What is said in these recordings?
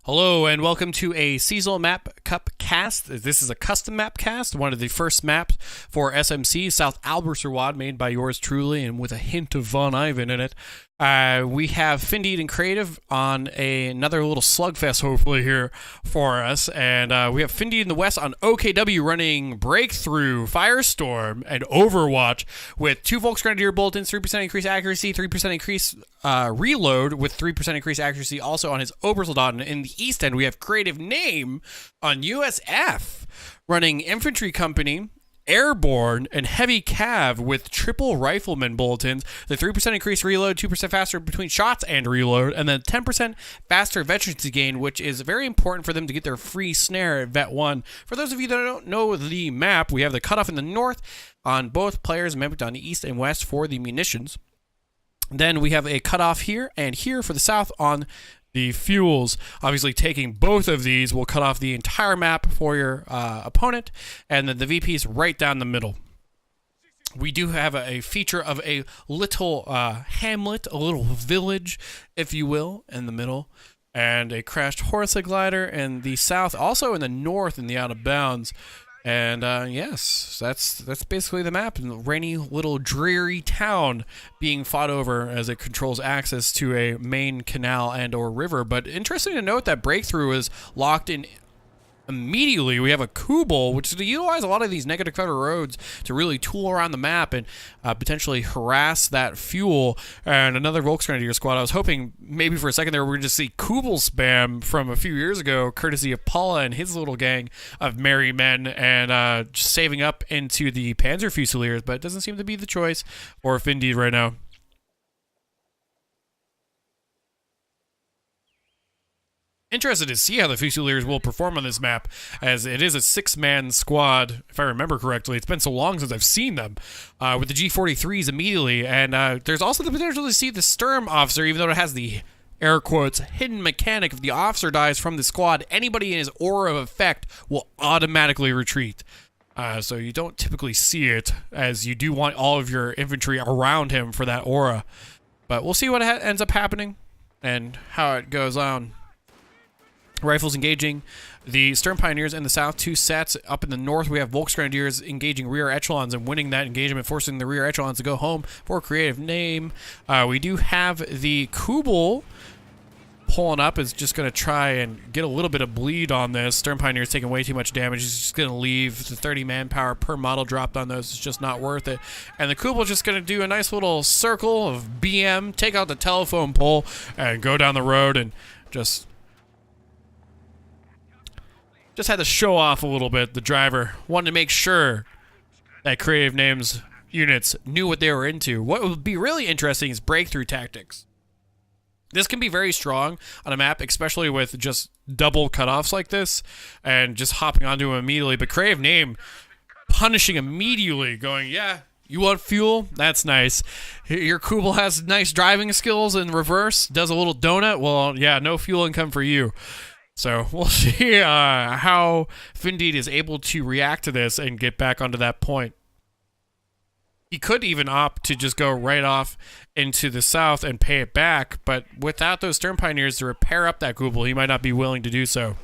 Hello and welcome to a seasonal map cup cast. This is a custom map cast, one of the first maps for SMC, South Alberserwad, made by yours truly and with a hint of Von Ivan in it. We have Finndeed and Creatife on another little slugfest hopefully here for us, and we have Finndeed in the west on OKW running Breakthrough, Firestorm, and Overwatch with 2 Volksgrenadier Bulletins, 3% increased accuracy, 3% increased reload with 3% increased accuracy also on his Obersoldat. And in the east end we have Creative Name on USF running Infantry Company, Airborne, and Heavy Cav with triple Rifleman Bulletins, the 3% increased reload, 2% faster between shots and reload, and then 10% faster veterancy gain, which is very important for them to get their free snare at Vet 1. For those of you that don't know the map, we have the cutoff in the north on both players, mimicked on the east and west for the munitions. Then we have a cutoff here and here for the south on the fuels. Obviously, taking both of these will cut off the entire map for your opponent, and then the VP is right down the middle. We do have a feature of a little hamlet, a little village, if you will, in the middle, and a crashed horse glider in the south, also in the north in the out of bounds. And yes, that's basically the map, and the rainy little dreary town being fought over as it controls access to a main canal and or river. But interesting to note that Breakthrough is locked in immediately. We have a Kubel, which is to utilize a lot of these negative cover roads to really tool around the map and potentially harass that fuel. And another Volksgrenadier squad. I was hoping maybe for a second there we would just see Kubel spam from a few years ago, courtesy of Paula and his little gang of merry men, and just saving up into the Panzer Fusiliers, but it doesn't seem to be the choice for Finndeed right now. Interested to see how the Fusiliers will perform on this map, as it is a 6-man squad, if I remember correctly. It's been so long since I've seen them, with the G43s immediately, and there's also the potential to see the Sturm officer, even though it has the, air quotes, hidden mechanic. If the officer dies from the squad, anybody in his aura of effect will automatically retreat. So you don't typically see it, as you do want all of your infantry around him for that aura. But we'll see what ends up happening and how it goes on. Rifles engaging the Stern Pioneers in the south, 2 sets. Up in the north, we have Volksgrenadiers engaging rear echelons and winning that engagement, forcing the rear echelons to go home for Creative Name. We do have the Kubel pulling up, is just going to try and get a little bit of bleed on this. Stern Pioneers taking way too much damage. He's just going to leave. The 30 manpower per model dropped on those. It's just not worth it. And the Kubel just going to do a nice little circle of BM, take out the telephone pole, and go down the road and just had to show off a little bit. The driver wanted to make sure that Creative Name's units knew what they were into. What would be really interesting is breakthrough tactics. This can be very strong on a map, especially with just double cutoffs like this and just hopping onto him immediately. But Creative Name punishing immediately, going, yeah, you want fuel? That's nice. Your Kubel has nice driving skills in reverse, does a little donut. Well, yeah, no fuel income for you. So we'll see how Finndeed is able to react to this and get back onto that point. He could even opt to just go right off into the south and pay it back, but without those Stern Pioneers to repair up that Kubel, he might not be willing to do so.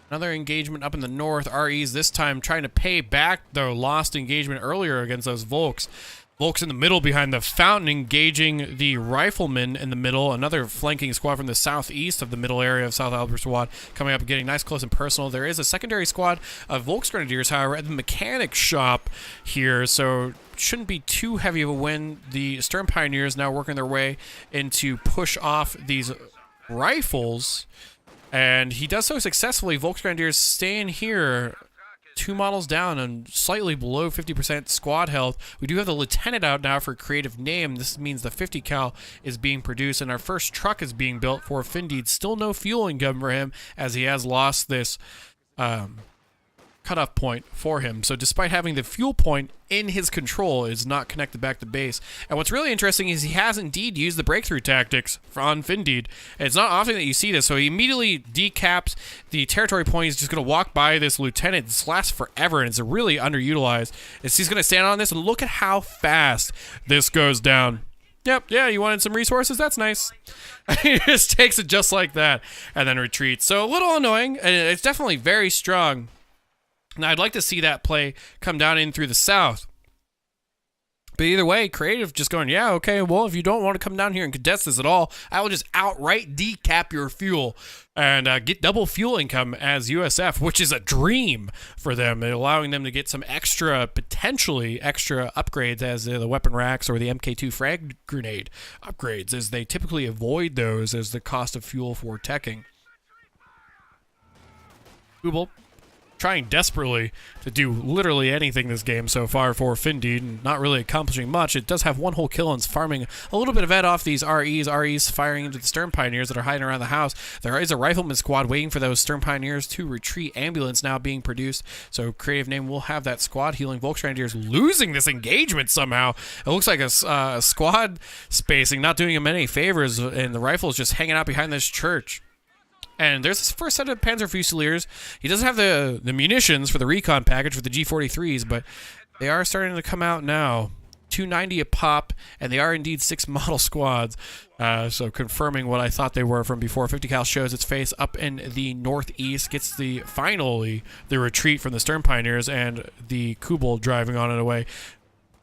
Another engagement up in the north. REs this time trying to pay back the lost engagement earlier against those Volks. Volks in the middle behind the fountain, engaging the Riflemen in the middle. Another flanking squad from the southeast of the middle area of South Alberserwad coming up and getting nice, close, and personal. There is a secondary squad of Volksgrenadiers, however, at the mechanic shop here, so shouldn't be too heavy of a win. The Stern Pioneers now working their way in to push off these rifles, and he does so successfully. Volksgrenadiers staying here, 2 models down and slightly below 50% squad health. We do have the lieutenant out now for Creative Name. This means the 50 cal is being produced, and our first truck is being built for Finndeed. Still no fuel income for him, as he has lost this cutoff point for him. So despite having the fuel point in his control, is not connected back to base. And what's really interesting is he has indeed used the breakthrough tactics on Finndeed. And it's not often that you see this, so he immediately decaps the territory point. He's just going to walk by this lieutenant. This lasts forever, and it's really underutilized. He's going to stand on this, and look at how fast this goes down. Yep, yeah, you wanted some resources? That's nice. He just takes it just like that and then retreats. So a little annoying, and it's definitely very strong. Now, I'd like to see that play come down in through the south. But either way, Creative just going, yeah, okay, well, if you don't want to come down here and contest this at all, I will just outright decap your fuel and get double fuel income as USF, which is a dream for them, allowing them to get some potentially extra upgrades as the weapon racks or the MK2 frag grenade upgrades, as they typically avoid those as the cost of fuel for teching. Google trying desperately to do literally anything this game so far for Finndeed and not really accomplishing much. It does have one whole kill and is farming a little bit of ed off these REs firing into the Stern Pioneers that are hiding around the house. There is a rifleman squad waiting for those Stern Pioneers to retreat. Ambulance now being produced, so Creative Name will have that squad healing. Volksgrenadiers losing this engagement somehow. It looks like a squad spacing, not doing him any favors, and the rifle is just hanging out behind this church. And there's this first set of Panzer Fusiliers. He doesn't have the munitions for the recon package for the G43s, but they are starting to come out now. 290 a pop, and they are indeed 6 model squads. So confirming what I thought they were from before. 50 cal shows its face up in the northeast, gets finally the retreat from the Stern Pioneers, and the Kubel driving on it away.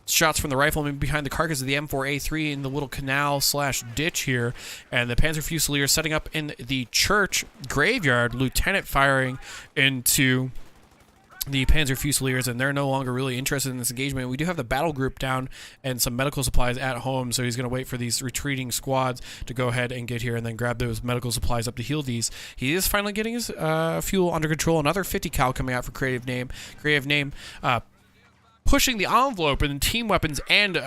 Shots from the rifleman behind the carcass of the M4A3 in the little canal/ditch here, and the Panzer Fusilier setting up in the church graveyard. Lieutenant firing into the Panzer Fusiliers, and they're no longer really interested in this engagement. We do have the battle group down and some medical supplies at home, so he's going to wait for these retreating squads to go ahead and get here and then grab those medical supplies up to heal these. He is finally getting his fuel under control. Another 50 cal coming out for Creative Name. Creative Name pushing the envelope in team weapons, and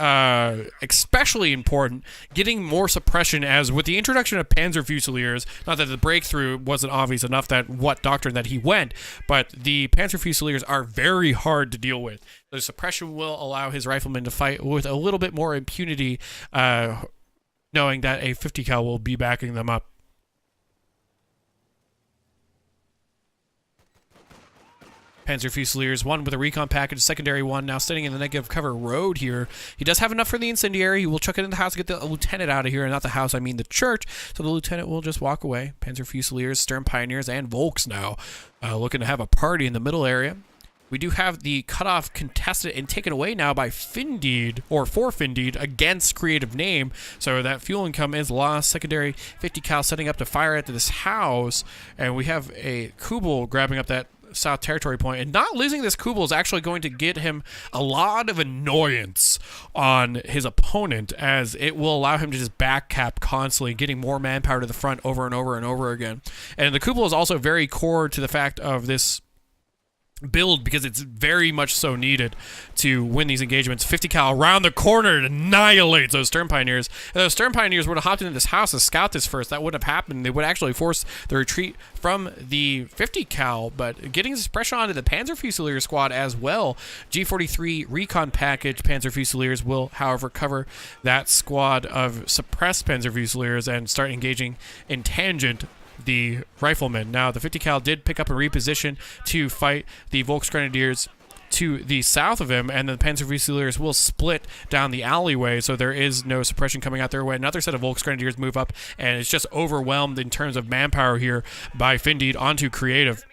especially important, getting more suppression, as with the introduction of Panzer Fusiliers, not that the breakthrough wasn't obvious enough that what doctrine that he went, but the Panzer Fusiliers are very hard to deal with. The suppression will allow his riflemen to fight with a little bit more impunity, knowing that a 50 cal will be backing them up. Panzer Fusiliers, one with a recon package, secondary one, now standing in the negative cover road here. He does have enough for the incendiary. He will chuck it in the house to get the lieutenant out of here, and not the house, I mean the church, so the lieutenant will just walk away. Panzer Fusiliers, Stern Pioneers, and Volks now looking to have a party in the middle area. We do have the cutoff contested and taken away now by Finndeed, or for Finndeed, against Creative Name. So that fuel income is lost. Secondary 50 cal setting up to fire at this house. And we have a Kubel grabbing up that South Territory point, and not losing this Kubel is actually going to get him a lot of annoyance on his opponent, as it will allow him to just back cap constantly, getting more manpower to the front over and over and over again. And the Kubel is also very core to the fact of this build, because it's very much so needed to win these engagements. 50 cal around the corner annihilates those Stern Pioneers. If those Stern Pioneers would have hopped into this house to scout this first, that wouldn't have happened. They would actually force the retreat from the 50 cal, but getting this pressure onto the Panzer Fusilier squad as well. G43 recon package Panzer Fusiliers will, however, cover that squad of suppressed Panzer Fusiliers and start engaging in tangent the riflemen. Now, the 50 cal did pick up a reposition to fight the Volksgrenadiers to the south of him, and the Panzer Fusiliers will split down the alleyway, so there is no suppression coming out their way. Another set of Volksgrenadiers move up, and it's just overwhelmed in terms of manpower here by Finndeed onto Creative.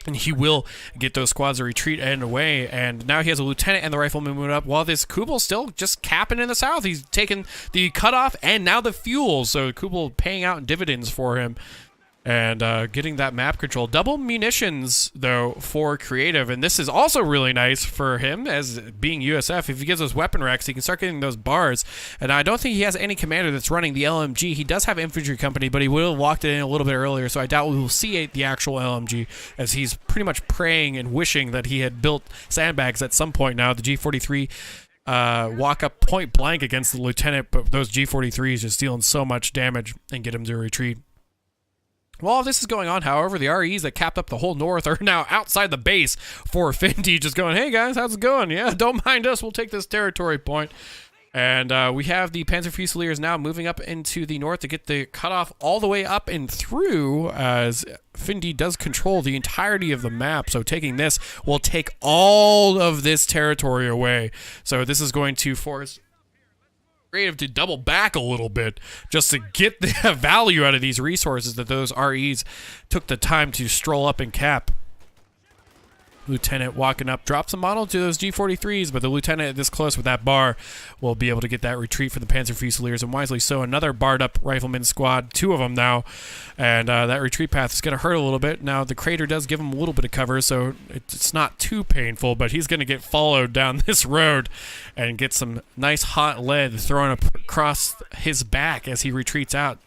And he will get those squads to retreat and away. And now he has a lieutenant and the rifleman moving up, while this Kubel's still just capping in the south. He's taken the cutoff and now the fuel. So Kubel paying out dividends for him and getting that map control. Double munitions, though, for Creative. And this is also really nice for him, as being USF. If he gets those weapon racks, he can start getting those bars. And I don't think he has any commander that's running the LMG. He does have infantry company, but he would have walked it in a little bit earlier, so I doubt we will see the actual LMG, as he's pretty much praying and wishing that he had built sandbags at some point now. The G43 walk up point blank against the lieutenant, but those G43s just dealing so much damage and get him to retreat. While all this is going on, however, the REs that capped up the whole north are now outside the base for Finndeed, just going, hey guys, how's it going? Yeah, don't mind us, we'll take this territory point. And we have the Panzer Fusiliers now moving up into the north to get the cutoff all the way up and through, as Finndeed does control the entirety of the map. So taking this will take all of this territory away. So this is going to force Creative to double back a little bit just to get the value out of these resources that those REs took the time to stroll up and cap. Lieutenant walking up, drops a model to those G43s, but the lieutenant this close with that bar will be able to get that retreat for the Panzer Fusiliers, and wisely so. Another barred up rifleman squad, 2 of them now, and that retreat path is going to hurt a little bit. Now the crater does give him a little bit of cover, so it's not too painful, but he's going to get followed down this road and get some nice hot lead thrown across his back as he retreats out.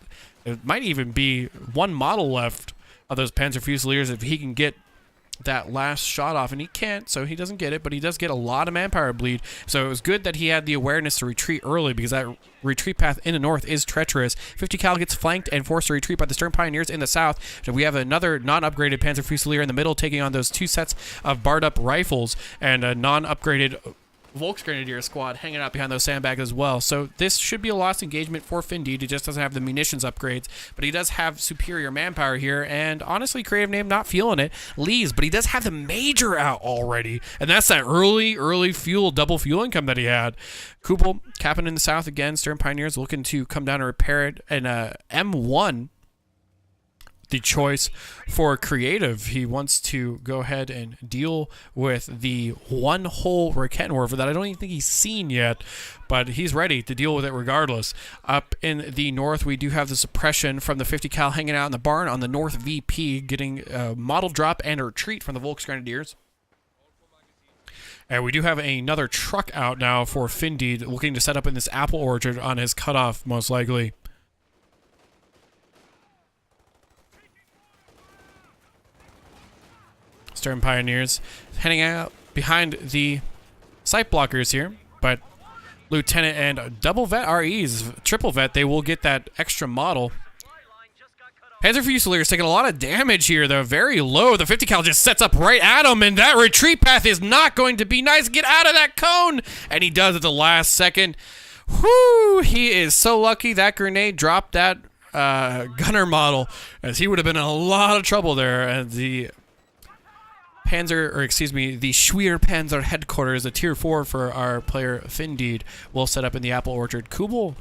It might even be one model left of those Panzer Fusiliers if he can get that last shot off, and he can't, so he doesn't get it, but he does get a lot of manpower bleed. So it was good that he had the awareness to retreat early, because that retreat path in the north is treacherous. 50 cal gets flanked and forced to retreat by the Stern Pioneers in the south. So we have another non-upgraded Panzer Fusilier in the middle, taking on those 2 sets of barred up rifles, and a non-upgraded Volksgrenadier squad hanging out behind those sandbags as well. So this should be a lost engagement for Finndeed. He just doesn't have the munitions upgrades, but he does have superior manpower here, and honestly, creative name not feeling it. Leaves, but he does have the Major out already, and that's that early fuel, double fuel income that he had. Kubel capping in the south again. Stern Pioneers looking to come down and repair it, and M1 the choice for Creative. He wants to go ahead and deal with the one whole Rakettenwerfer that I don't even think he's seen yet, but he's ready to deal with it regardless. Up in the north, we do have the suppression from the 50 cal hanging out in the barn on the north VP, getting a model drop and a retreat from the Volksgrenadiers. And we do have another truck out now for Finndeed, looking to set up in this apple orchard on his cutoff, most likely. Stern Pioneers heading out behind the sight blockers here, but Lieutenant and double vet REs, triple vet, they will get that extra model. Panzer Fusiliers taking a lot of damage here, though, very low. The 50 cal just sets up right at him, and that retreat path is not going to be nice. Get out of that cone! And he does at the last second. Whoo! He is so lucky that grenade dropped that gunner model, as he would have been in a lot of trouble there. And the the Schwer Panzer headquarters, a tier 4 for our player Finndeed, will set up in the apple orchard. Kubel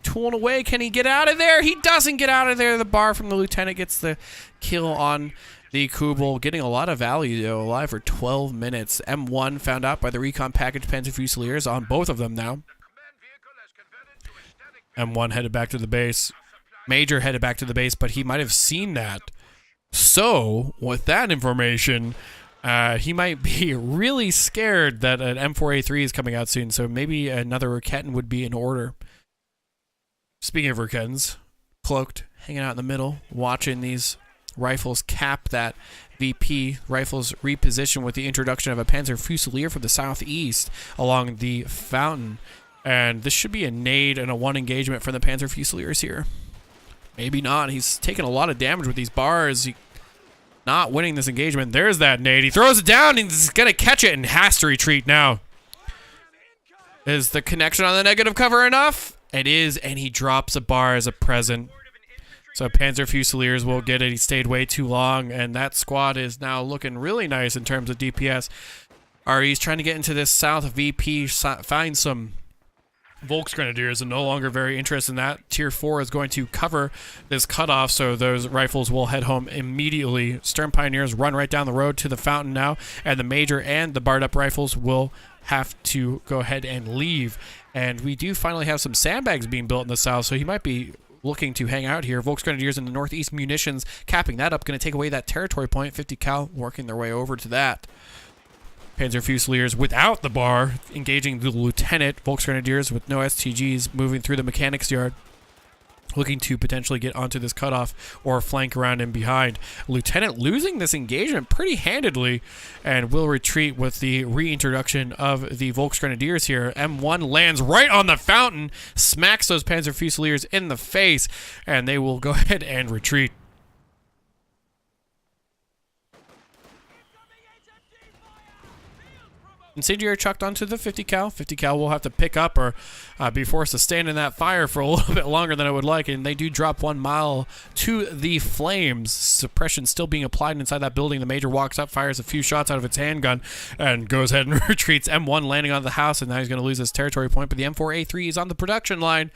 tooling away. Can he get out of there? He doesn't get out of there. The bar from the lieutenant gets the kill on the Kubel, getting a lot of value, though, alive for 12 minutes. M1 found out by the recon package Panzer Fusiliers on both of them now. M1 headed back to the base. Major headed back to the base, but he might have seen that. So, with that information, he might be really scared that an M4A3 is coming out soon, so maybe another Raketten would be in order. Speaking of Rakettens, cloaked, hanging out in the middle, watching these rifles cap that VP. Rifles reposition with the introduction of a Panzer Fusilier from the southeast along the fountain. And this should be a nade and a 1 engagement from the Panzer Fusiliers here. Maybe not. He's taking a lot of damage with these bars. Not winning this engagement. There's that nade. He throws it down and he's going to catch it and has to retreat now. Is the connection on the negative cover enough? It is, and he drops a bar as a present. So Panzer Fusiliers will get it. He stayed way too long, and that squad is now looking really nice in terms of DPS. RE's trying to get into this south VP, find some Volksgrenadiers, and no longer very interested in that. Tier 4 is going to cover this cutoff, so those rifles will head home immediately. Stern Pioneers run right down the road to the fountain now, and the Major and the barred up rifles will have to go ahead and leave. And we do finally have some sandbags being built in the south, so he might be looking to hang out here. Volksgrenadiers in the northeast, munitions capping that up, going to take away that territory point. 50 cal working their way over to that. Panzer Fusiliers without the bar, engaging the lieutenant. Volksgrenadiers with no STGs moving through the mechanics yard, looking to potentially get onto this cutoff or flank around and behind. Lieutenant losing this engagement pretty handedly and will retreat with the reintroduction of the Volksgrenadiers here. M1 lands right on the fountain, smacks those Panzer Fusiliers in the face, and they will go ahead and retreat. Incendiary chucked onto the 50 cal. 50 cal will have to pick up or be forced to stand in that fire for a little bit longer than I would like, and they do drop 1 mile to the flames. Suppression still being applied inside that building. The Major walks up, fires a few shots out of its handgun, and goes ahead and retreats. M1 landing on the house, and now he's going to lose his territory point, but the M4A3 is on the production line,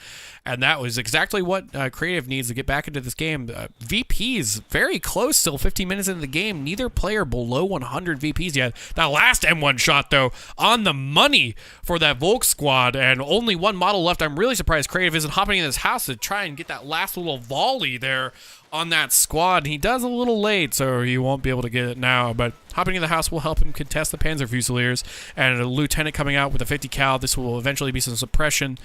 and that was exactly what Creative needs to get back into this game. VPs very close still, 15 minutes into the game. Neither player below 100 VPs yet. That last M1 shot, though, on the money for that Volk squad, and only 1 model left. I'm really surprised Creative isn't hopping in this house to try and get that last little volley there on that squad. He does a little late, so he won't be able to get it now, but hopping in the house will help him contest the Panzer Fusiliers, and a lieutenant coming out with a 50 cal. This will eventually be some suppression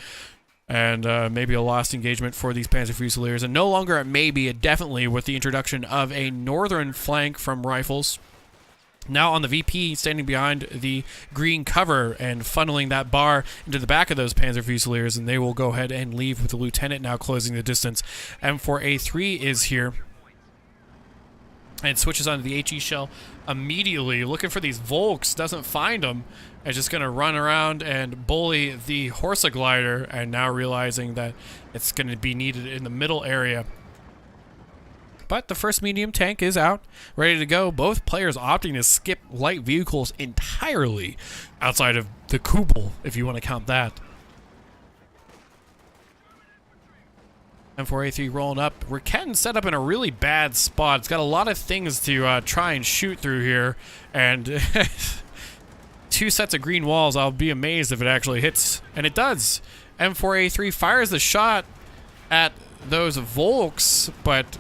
and maybe a lost engagement for these Panzer Fusiliers, and no longer a maybe, a definitely, with the introduction of a northern flank from rifles. Now on the VP, standing behind the green cover and funneling that bar into the back of those Panzer Fusiliers, and they will go ahead and leave with the lieutenant now closing the distance. M4A3 is here and switches onto the HE shell immediately, looking for these Volks, doesn't find them, and just going to run around and bully the Horsa glider, and now realizing that it's going to be needed in the middle area. But the first medium tank is out, ready to go. Both players opting to skip light vehicles entirely outside of the Kubel, if you want to count that. M4A3 rolling up. We're getting set up in a really bad spot. It's got a lot of things to try and shoot through here, and 2 sets of green walls. I'll be amazed if it actually hits, and it does. M4A3 fires the shot at those Volks, but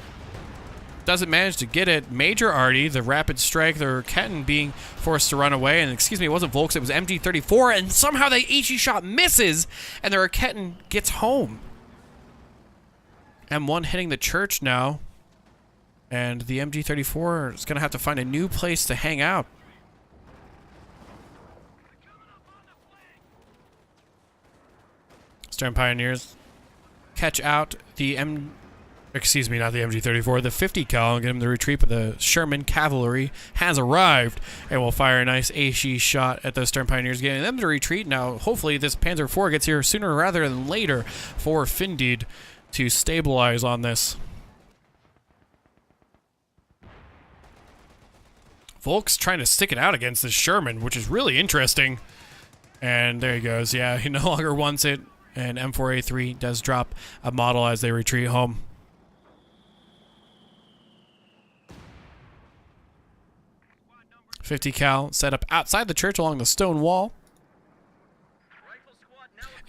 doesn't manage to get it. Major Artie, the rapid strike, the Raketten being forced to run away, and excuse me, it wasn't Volks, it was MG34, and somehow the HE shot misses, and the Raketten gets home. M1 hitting the church now, and the MG34 is going to have to find a new place to hang out. Stern Pioneers catch out the not the MG34, the 50 cal, and get him to retreat, but the Sherman cavalry has arrived and will fire a nice HE shot at the Stern Pioneers, getting them to retreat. Now, hopefully this Panzer IV gets here sooner rather than later for Finndeed to stabilize on this. Volk's trying to stick it out against this Sherman, which is really interesting. And there he goes. Yeah, he no longer wants it, and M4A3 does drop a model as they retreat home. .50 cal set up outside the church along the stone wall.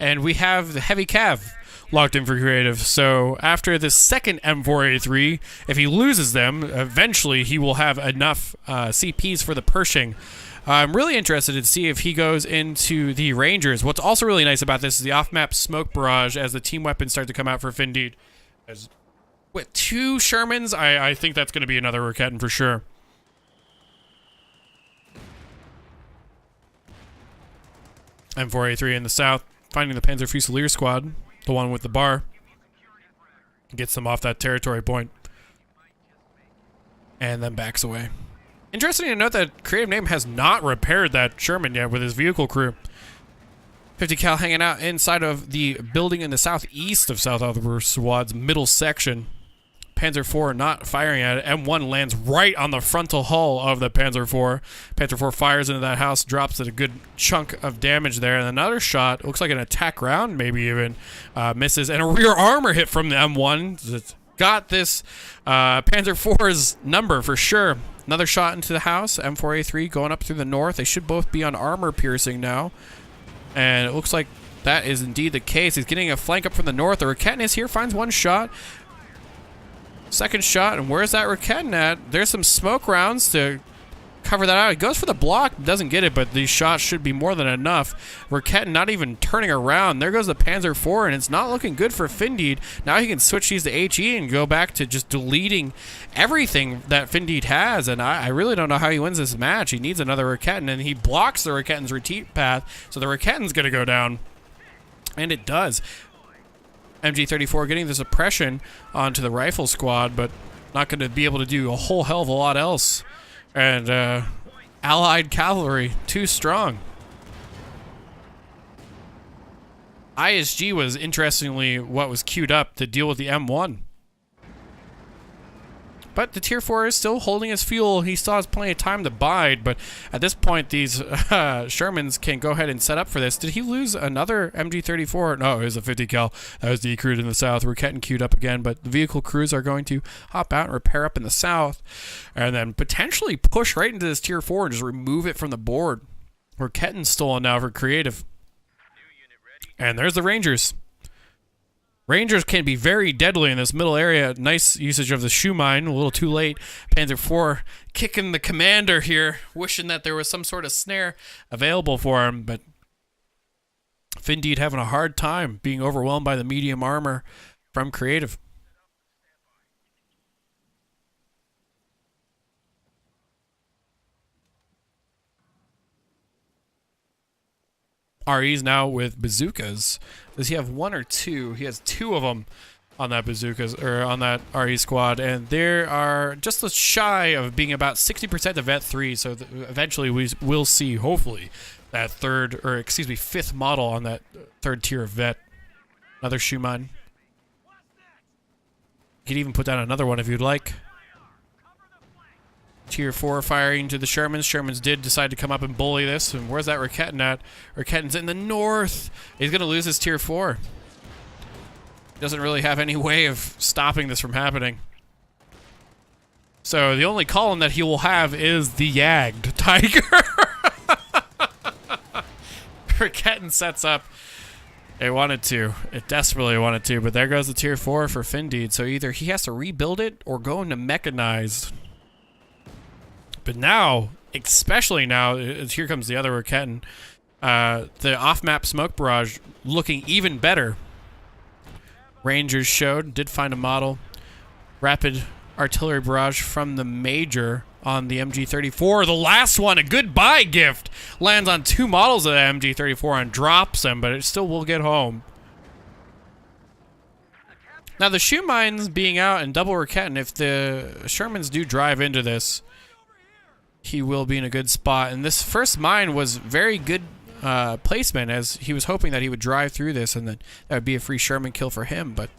And we have the heavy cav locked in for Creative. So after the second M4A3, if he loses them, eventually he will have enough CPs for the Pershing. I'm really interested to see if he goes into the Rangers. What's also really nice about this is the off-map smoke barrage as the team weapons start to come out for Finndeed. With 2 Shermans, I think that's going to be another Raketten for sure. M4A3 in the south, finding the Panzer Fusilier squad, the one with the bar. Gets them off that territory point. And then backs away. Interesting to note that Creative Name has not repaired that Sherman yet with his vehicle crew. 50 cal hanging out inside of the building in the southeast of South Alberswad's middle section. Panzer IV not firing at it. M1 lands right on the frontal hull of the Panzer IV. Panzer IV fires into that house, drops it a good chunk of damage there. And another shot, looks like an attack round maybe even, misses. And a rear armor hit from the M1. It's got this Panzer IV's number for sure. Another shot into the house. M4A3 going up through the north. They should both be on armor piercing now. And it looks like that is indeed the case. He's getting a flank up from the north. The Raketten is here, finds one shot. Second shot, and where's that Raketten at? There's some smoke rounds to cover that out. He goes for the block, doesn't get it, but these shots should be more than enough. Raketten not even turning around. There goes the Panzer IV, and it's not looking good for Finndeed. Now he can switch these to HE and go back to just deleting everything that Finndeed has, and I really don't know how he wins this match. He needs another Raketten, and he blocks the Raketten's retreat path, so the Raketten's going to go down, and it does. MG34 getting the suppression onto the rifle squad, but not going to be able to do a whole hell of a lot else. And Allied cavalry, too strong. ISG was interestingly what was queued up to deal with the M1. But the Tier 4 is still holding his fuel. He still has plenty of time to bide, but at this point, these Shermans can go ahead and set up for this. Did he lose another MG34? No, it was a 50 cal. That was decrewed in the south. We're getting queued up again, but the vehicle crews are going to hop out and repair up in the south, and then potentially push right into this Tier 4 and just remove it from the board. We're getting stolen now for Creative. And there's the Rangers. Rangers can be very deadly in this middle area. Nice usage of the shoe mine. A little too late. Panzer IV kicking the commander here, wishing that there was some sort of snare available for him. But Finndeed having a hard time being overwhelmed by the medium armor from Creative. RE's now with bazookas. Does he have one or two? He has two of them on that bazookas, or on that RE squad, and they are just a shy of being about 60% of Vet 3. So eventually we will see, hopefully, that fifth model on that third tier of Vet. Another Schumann. You could even put down another one if you'd like. Tier 4 firing to the Shermans. Shermans did decide to come up and bully this. And where's that Raketin at? Raketin's in the north. He's going to lose his Tier 4. Doesn't really have any way of stopping this from happening. So the only column that he will have is the Yagged Tiger. Raketin sets up. It wanted to. It desperately wanted to. But there goes the Tier 4 for Finndeed. So either he has to rebuild it or go into mechanized. But now, especially now, here comes the other Raketin. The off-map smoke barrage looking even better. Rangers showed, did find a model. Rapid artillery barrage from the Major on the MG34. The last one, a goodbye gift, lands on two models of the MG34 and drops them, but it still will get home. Now, the shoe mines being out and double Raketin, if the Shermans do drive into this, he will be in a good spot. And this first mine was very good placement, as he was hoping that he would drive through this and then that would be a free Sherman kill for him. But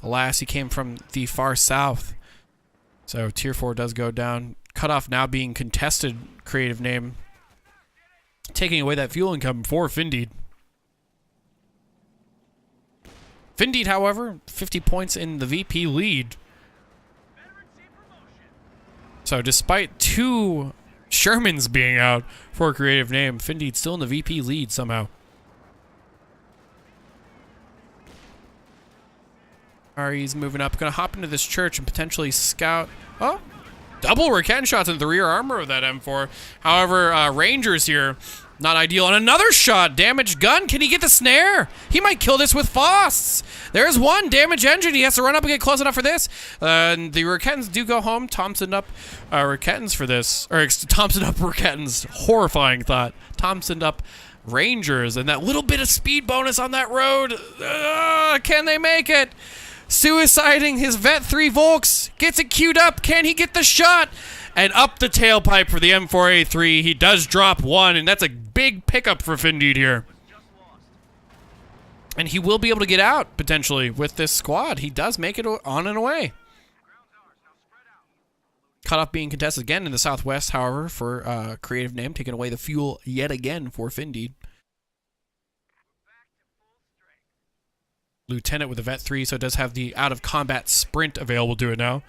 alas, he came from the far south. So Tier 4 does go down. Cutoff now being contested, Creative name. Taking away that fuel income for Finndeed. Finndeed, however, 50 points in the VP lead. So despite two Shermans being out for a Creative name, Finndeed still in the VP lead somehow. RE's moving up. Going to hop into this church and potentially scout. Oh, double Raketin shots into the rear armor of that M4. However, Rangers here, not ideal. And another shot. Damaged gun. Can he get the snare? He might kill this with Fausts. There's one damaged engine. He has to run up and get close enough for this. And the Raketins do go home. Thompson up Raketins for this. Or Thompson up Raketins. Horrifying thought. Thompson up Rangers. And that little bit of speed bonus on that road. Can they make it? Suiciding his Vet 3 Volks. Gets it queued up. Can he get the shot? And up the tailpipe for the M4A3. He does drop one, and that's a big pickup for Finndeed here. And he will be able to get out, potentially, with this squad. He does make it on and away. Cutoff being contested again in the southwest, however, for Creative name, taking away the fuel yet again for Finndeed. Lieutenant with the Vet 3, so it does have the out-of-combat sprint available to it now.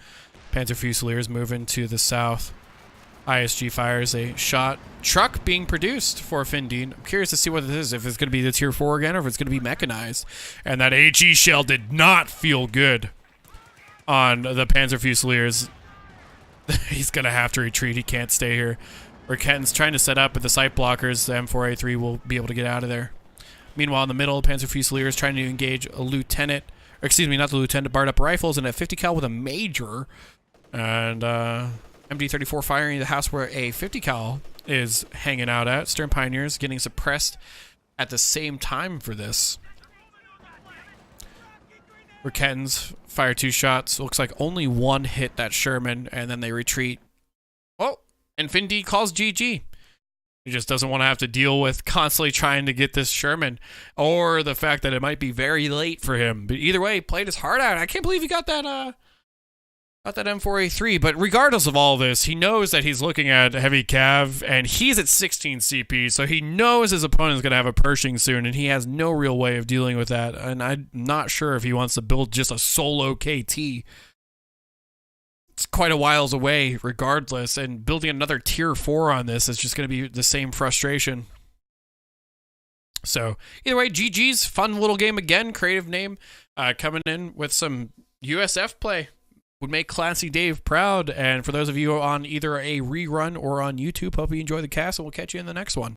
Panzer Fusiliers moving to the south. ISG fires a shot. Truck being produced for Finndeed. I'm curious to see what this is, if it's going to be the Tier 4 again or if it's going to be mechanized. And that HE shell did not feel good on the Panzer Fusiliers. He's going to have to retreat. He can't stay here. Raketin's trying to set up, but the sight blockers, the M4A3 will be able to get out of there. Meanwhile, in the middle, Panzer Fusiliers trying to engage a lieutenant. Or excuse me, not the lieutenant, barred up rifles and a 50 cal with a Major. And MD34 firing the house where a 50 cal is hanging out at. Stern Pioneers getting suppressed at the same time for this. Raketins fire two shots. Looks like only one hit that Sherman, and then they retreat. Oh, and Finndeed calls GG. He just doesn't want to have to deal with constantly trying to get this Sherman, or the fact that it might be very late for him. But either way, he played his heart out. I can't believe he got that M4A3. But regardless of all this, he knows that he's looking at heavy cav, and he's at 16 CP, so he knows his opponent's going to have a Pershing soon, and he has no real way of dealing with that. And I'm not sure if he wants to build just a solo KT. It's quite a whiles away regardless, and building another tier 4 on this is just going to be the same frustration. So either way, GG's, fun little game again. Creative name coming in with some USF play would make Classy Dave proud. And for those of you on either a rerun or on YouTube, hope you enjoy the cast, and we'll catch you in the next one.